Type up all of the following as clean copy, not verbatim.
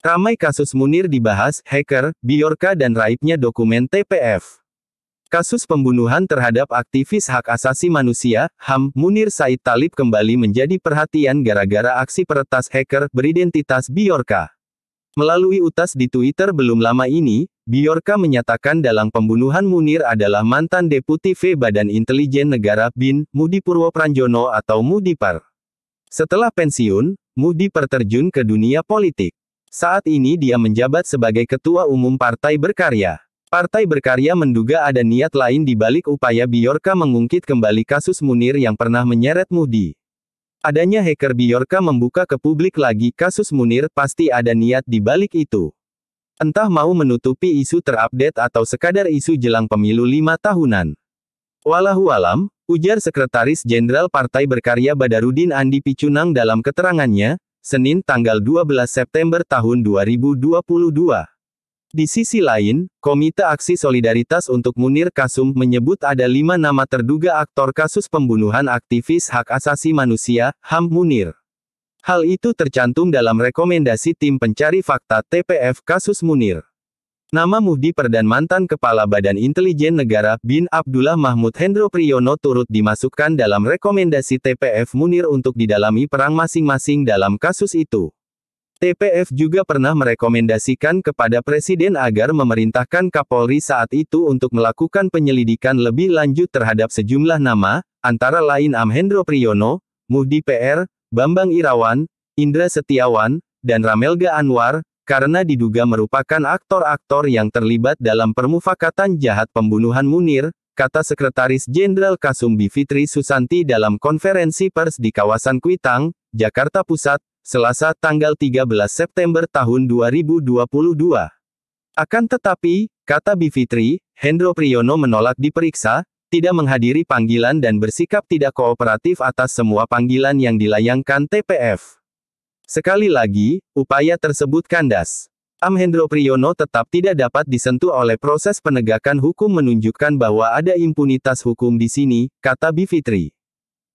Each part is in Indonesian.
Ramai kasus Munir dibahas, hacker, Bjorka dan raibnya dokumen TPF. Kasus pembunuhan terhadap aktivis hak asasi manusia, HAM, Munir Said Thalib kembali menjadi perhatian gara-gara aksi peretas hacker beridentitas Bjorka. Melalui utas di Twitter belum lama ini, Bjorka menyatakan dalang pembunuhan Munir adalah mantan Deputi V Badan Intelijen Negara BIN, Mudi Purwopranjono atau Mudipar. Setelah pensiun, Mudipar terjun ke dunia politik. Saat ini dia menjabat sebagai Ketua Umum Partai Berkarya. Partai Berkarya menduga ada niat lain di balik upaya Bjorka mengungkit kembali kasus Munir yang pernah menyeret Mudi. Adanya hacker Bjorka membuka ke publik lagi kasus Munir, pasti ada niat di balik itu. Entah mau menutupi isu terupdate atau sekadar isu jelang pemilu 5 tahunan. Wallahualam, ujar Sekretaris Jenderal Partai Berkarya Badarudin Andi Picunang dalam keterangannya, Senin tanggal 12 September tahun 2022. Di sisi lain, Komite Aksi Solidaritas untuk Munir Kasum menyebut ada 5 nama terduga aktor kasus pembunuhan aktivis hak asasi manusia, HAM Munir. Hal itu tercantum dalam rekomendasi tim pencari fakta TPF kasus Munir. Nama Mudipar dan mantan Kepala Badan Intelijen Negara, BIN, Abdullah Mahmud Hendro Priyono turut dimasukkan dalam rekomendasi TPF Munir untuk didalami perang masing-masing dalam kasus itu. TPF juga pernah merekomendasikan kepada Presiden agar memerintahkan Kapolri saat itu untuk melakukan penyelidikan lebih lanjut terhadap sejumlah nama, antara lain Hendro Priyono, Muhdi PR, Bambang Irawan, Indra Setiawan, dan Ramelga Anwar, karena diduga merupakan aktor-aktor yang terlibat dalam permufakatan jahat pembunuhan Munir, kata Sekretaris Jenderal Kasum Bivitri Susanti dalam konferensi pers di kawasan Kuitang, Jakarta Pusat, Selasa tanggal 13 September tahun 2022. Akan tetapi, kata Bivitri, Hendro Priyono menolak diperiksa, tidak menghadiri panggilan dan bersikap tidak kooperatif atas semua panggilan yang dilayangkan TPF. Sekali lagi, upaya tersebut kandas. Hendro Priyono tetap tidak dapat disentuh oleh proses penegakan hukum menunjukkan bahwa ada impunitas hukum di sini, kata Bivitri.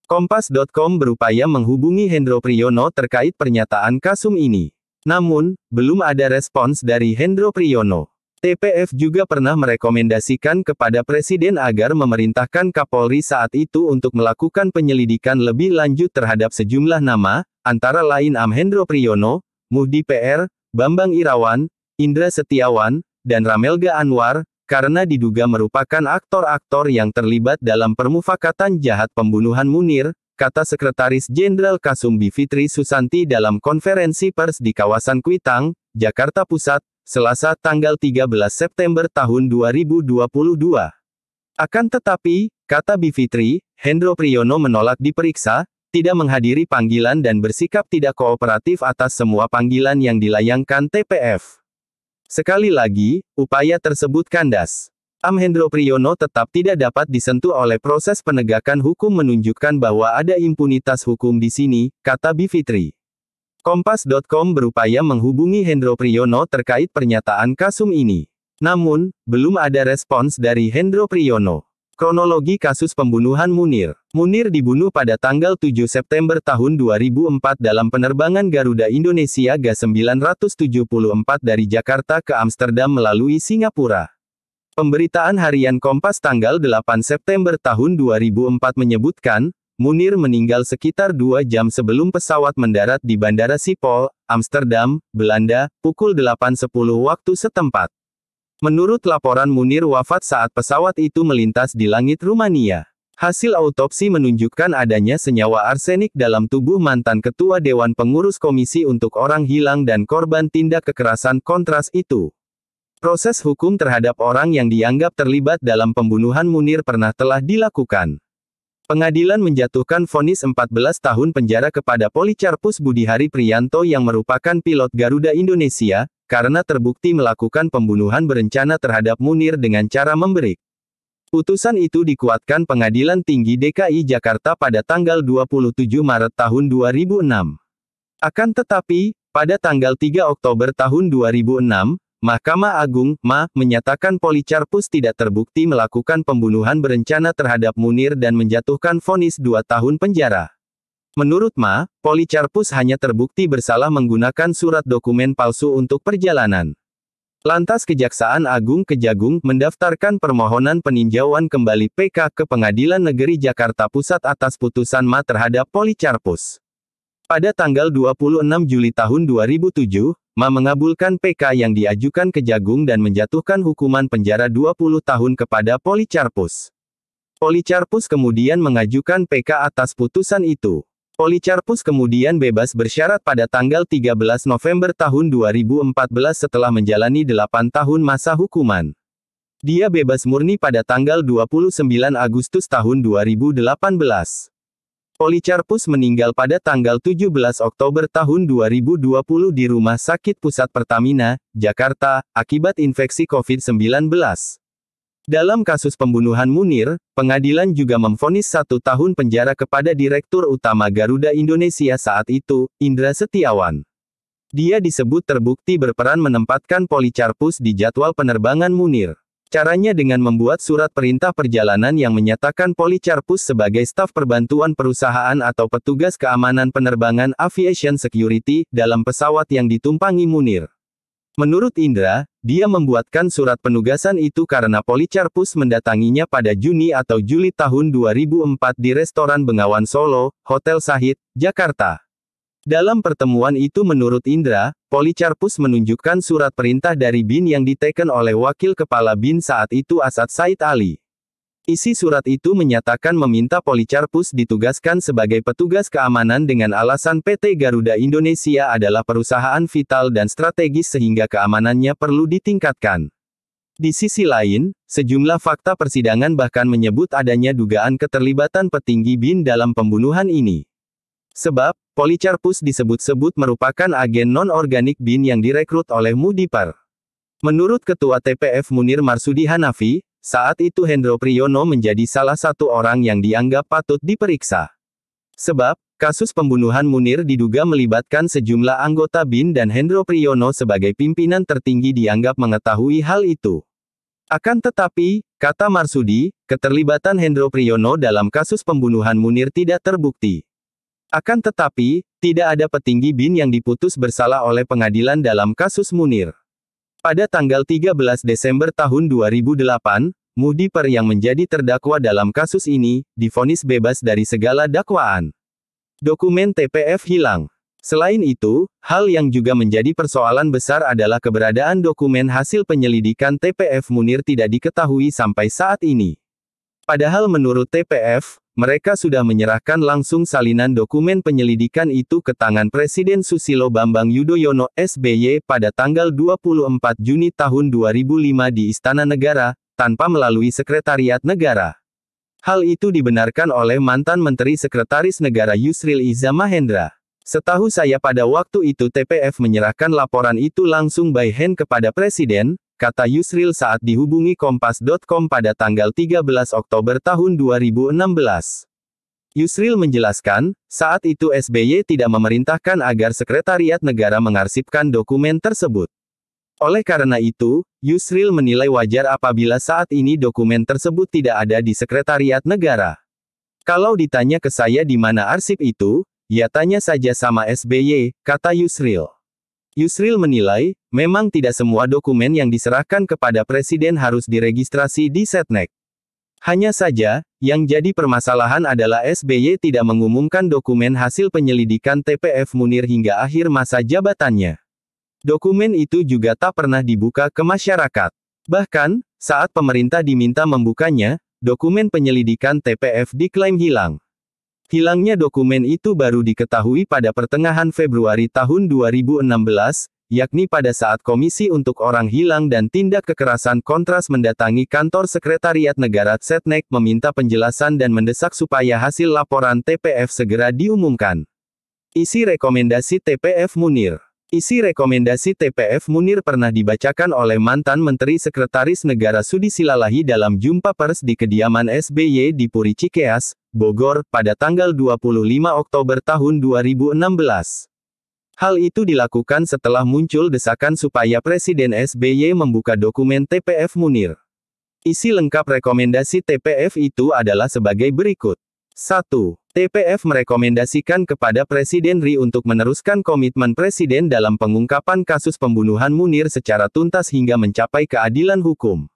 Kompas.com berupaya menghubungi Hendro Priyono terkait pernyataan Kasum ini. Namun, belum ada respons dari Hendro Priyono. TPF juga pernah merekomendasikan kepada Presiden agar memerintahkan Kapolri saat itu untuk melakukan penyelidikan lebih lanjut terhadap sejumlah nama, antara lain Hendro Priyono, Muhdi PR, Bambang Irawan, Indra Setiawan, dan Ramelga Anwar, karena diduga merupakan aktor-aktor yang terlibat dalam permufakatan jahat pembunuhan Munir, kata Sekretaris Jenderal Kasum Bivitri Susanti dalam konferensi pers di kawasan Kuitang, Jakarta Pusat, Selasa tanggal 13 September tahun 2022. Akan tetapi, kata Bivitri, Hendro Priyono menolak diperiksa, tidak menghadiri panggilan dan bersikap tidak kooperatif atas semua panggilan yang dilayangkan TPF. Sekali lagi, upaya tersebut kandas. Hendro Priyono tetap tidak dapat disentuh oleh proses penegakan hukum menunjukkan bahwa ada impunitas hukum di sini, kata Bivitri. Kompas.com berupaya menghubungi Hendro Priyono terkait pernyataan Kasum ini. Namun, belum ada respons dari Hendro Priyono. Kronologi kasus pembunuhan Munir. Munir dibunuh pada tanggal 7 September tahun 2004 dalam penerbangan Garuda Indonesia G974 dari Jakarta ke Amsterdam melalui Singapura. Pemberitaan harian Kompas tanggal 8 September tahun 2004 menyebutkan, Munir meninggal sekitar 2 jam sebelum pesawat mendarat di Bandara Schiphol, Amsterdam, Belanda, pukul 8.10 waktu setempat. Menurut laporan Munir wafat saat pesawat itu melintas di langit Rumania. Hasil autopsi menunjukkan adanya senyawa arsenik dalam tubuh mantan Ketua Dewan Pengurus Komisi untuk Orang Hilang dan korban tindak kekerasan kontras itu. Proses hukum terhadap orang yang dianggap terlibat dalam pembunuhan Munir telah dilakukan. Pengadilan menjatuhkan vonis 14 tahun penjara kepada Policarpus Budihari Priyanto yang merupakan pilot Garuda Indonesia, karena terbukti melakukan pembunuhan berencana terhadap Munir dengan cara memberik. Putusan itu dikuatkan Pengadilan Tinggi DKI Jakarta pada tanggal 27 Maret tahun 2006. Akan tetapi, pada tanggal 3 Oktober tahun 2006, Mahkamah Agung, menyatakan Policarpus tidak terbukti melakukan pembunuhan berencana terhadap Munir dan menjatuhkan vonis 2 tahun penjara. Menurut Ma, Polikarpus hanya terbukti bersalah menggunakan surat dokumen palsu untuk perjalanan. Lantas Kejaksaan Agung Kejagung mendaftarkan permohonan peninjauan kembali PK ke Pengadilan Negeri Jakarta Pusat atas putusan Ma terhadap Polikarpus. Pada tanggal 26 Juli tahun 2007, Ma mengabulkan PK yang diajukan Kejagung dan menjatuhkan hukuman penjara 20 tahun kepada Polikarpus. Polikarpus kemudian mengajukan PK atas putusan itu. Polikarpus kemudian bebas bersyarat pada tanggal 13 November tahun 2014 setelah menjalani 8 tahun masa hukuman. Dia bebas murni pada tanggal 29 Agustus tahun 2018. Polikarpus meninggal pada tanggal 17 Oktober tahun 2020 di Rumah Sakit Pusat Pertamina, Jakarta, akibat infeksi COVID-19. Dalam kasus pembunuhan Munir, pengadilan juga memvonis 1 tahun penjara kepada Direktur Utama Garuda Indonesia saat itu, Indra Setiawan. Dia disebut terbukti berperan menempatkan Polikarpus di jadwal penerbangan Munir. Caranya dengan membuat surat perintah perjalanan yang menyatakan Polikarpus sebagai staf perbantuan perusahaan atau petugas keamanan penerbangan aviation security dalam pesawat yang ditumpangi Munir. Menurut Indra, dia membuatkan surat penugasan itu karena Polikarpus mendatanginya pada Juni atau Juli tahun 2004 di restoran Bengawan Solo, Hotel Sahid, Jakarta. Dalam pertemuan itu menurut Indra, Polikarpus menunjukkan surat perintah dari BIN yang diteken oleh Wakil Kepala BIN saat itu Asad Said Ali. Isi surat itu menyatakan meminta Polikarpus ditugaskan sebagai petugas keamanan dengan alasan PT Garuda Indonesia adalah perusahaan vital dan strategis sehingga keamanannya perlu ditingkatkan. Di sisi lain, sejumlah fakta persidangan bahkan menyebut adanya dugaan keterlibatan petinggi BIN dalam pembunuhan ini. Sebab, Polikarpus disebut-sebut merupakan agen non-organik BIN yang direkrut oleh Mudipar. Menurut Ketua TPF Munir Marsudi Hanafi, saat itu Hendro Priyono menjadi salah satu orang yang dianggap patut diperiksa. Sebab, kasus pembunuhan Munir diduga melibatkan sejumlah anggota BIN dan Hendro Priyono sebagai pimpinan tertinggi dianggap mengetahui hal itu. Akan tetapi, kata Marsudi, keterlibatan Hendro Priyono dalam kasus pembunuhan Munir tidak terbukti. Akan tetapi, tidak ada petinggi BIN yang diputus bersalah oleh pengadilan dalam kasus Munir. Pada tanggal 13 Desember tahun 2008, Mudipar yang menjadi terdakwa dalam kasus ini, divonis bebas dari segala dakwaan. Dokumen TPF hilang. Selain itu, hal yang juga menjadi persoalan besar adalah keberadaan dokumen hasil penyelidikan TPF Munir tidak diketahui sampai saat ini. Padahal menurut TPF, mereka sudah menyerahkan langsung salinan dokumen penyelidikan itu ke tangan Presiden Susilo Bambang Yudhoyono, SBY, pada tanggal 24 Juni tahun 2005 di Istana Negara, tanpa melalui Sekretariat Negara. Hal itu dibenarkan oleh mantan Menteri Sekretaris Negara Yusril Iza Mahendra. Setahu saya pada waktu itu TPF menyerahkan laporan itu langsung by hand kepada Presiden, kata Yusril saat dihubungi Kompas.com pada tanggal 13 Oktober tahun 2016. Yusril menjelaskan, saat itu SBY tidak memerintahkan agar Sekretariat Negara mengarsipkan dokumen tersebut. Oleh karena itu, Yusril menilai wajar apabila saat ini dokumen tersebut tidak ada di Sekretariat Negara. Kalau ditanya ke saya di mana arsip itu, ya tanya saja sama SBY, kata Yusril. Yusril menilai, memang tidak semua dokumen yang diserahkan kepada Presiden harus diregistrasi di Setnek. Hanya saja, yang jadi permasalahan adalah SBY tidak mengumumkan dokumen hasil penyelidikan TPF Munir hingga akhir masa jabatannya. Dokumen itu juga tak pernah dibuka ke masyarakat. Bahkan, saat pemerintah diminta membukanya, dokumen penyelidikan TPF diklaim hilang. Hilangnya dokumen itu baru diketahui pada pertengahan Februari tahun 2016, yakni pada saat Komisi untuk Orang Hilang dan Tindak Kekerasan Kontras mendatangi kantor Sekretariat Negara Setnek meminta penjelasan dan mendesak supaya hasil laporan TPF segera diumumkan. Isi rekomendasi TPF Munir. Isi rekomendasi TPF Munir pernah dibacakan oleh mantan Menteri Sekretaris Negara Sudi Silalahi dalam jumpa pers di kediaman SBY di Puri Cikeas, Bogor, pada tanggal 25 Oktober tahun 2016. Hal itu dilakukan setelah muncul desakan supaya Presiden SBY membuka dokumen TPF Munir. Isi lengkap rekomendasi TPF itu adalah sebagai berikut. 1. TPF merekomendasikan kepada Presiden RI untuk meneruskan komitmen Presiden dalam pengungkapan kasus pembunuhan Munir secara tuntas hingga mencapai keadilan hukum.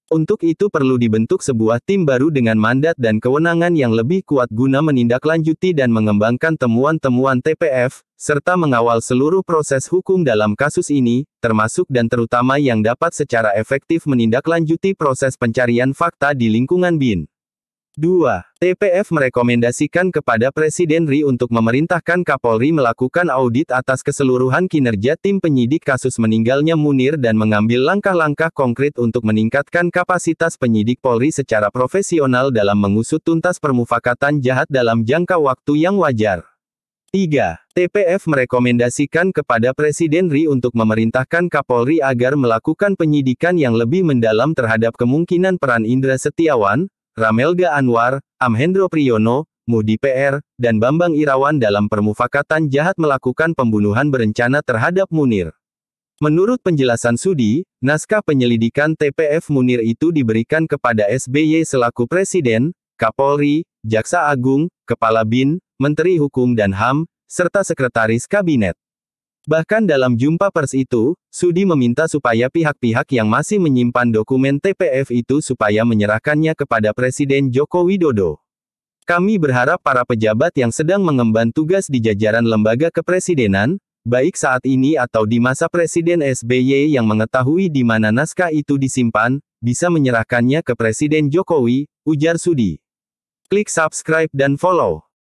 Untuk itu perlu dibentuk sebuah tim baru dengan mandat dan kewenangan yang lebih kuat guna menindaklanjuti dan mengembangkan temuan-temuan TPF, serta mengawal seluruh proses hukum dalam kasus ini, termasuk dan terutama yang dapat secara efektif menindaklanjuti proses pencarian fakta di lingkungan BIN. 2. TPF merekomendasikan kepada Presiden RI untuk memerintahkan Kapolri melakukan audit atas keseluruhan kinerja tim penyidik kasus meninggalnya Munir dan mengambil langkah-langkah konkret untuk meningkatkan kapasitas penyidik Polri secara profesional dalam mengusut tuntas permufakatan jahat dalam jangka waktu yang wajar. 3. TPF merekomendasikan kepada Presiden RI untuk memerintahkan Kapolri agar melakukan penyidikan yang lebih mendalam terhadap kemungkinan peran Indra Setiawan, Ramelga Anwar, Amhendro Priyono, Muhdi PR, dan Bambang Irawan dalam permufakatan jahat melakukan pembunuhan berencana terhadap Munir. Menurut penjelasan Sudi, naskah penyelidikan TPF Munir itu diberikan kepada SBY selaku Presiden, Kapolri, Jaksa Agung, Kepala BIN, Menteri Hukum dan HAM, serta Sekretaris Kabinet. Bahkan dalam jumpa pers itu, Sudi meminta supaya pihak-pihak yang masih menyimpan dokumen TPF itu supaya menyerahkannya kepada Presiden Joko Widodo. Kami berharap para pejabat yang sedang mengemban tugas di jajaran lembaga kepresidenan, baik saat ini atau di masa Presiden SBY yang mengetahui di mana naskah itu disimpan, bisa menyerahkannya ke Presiden Jokowi, ujar Sudi. Klik subscribe dan follow.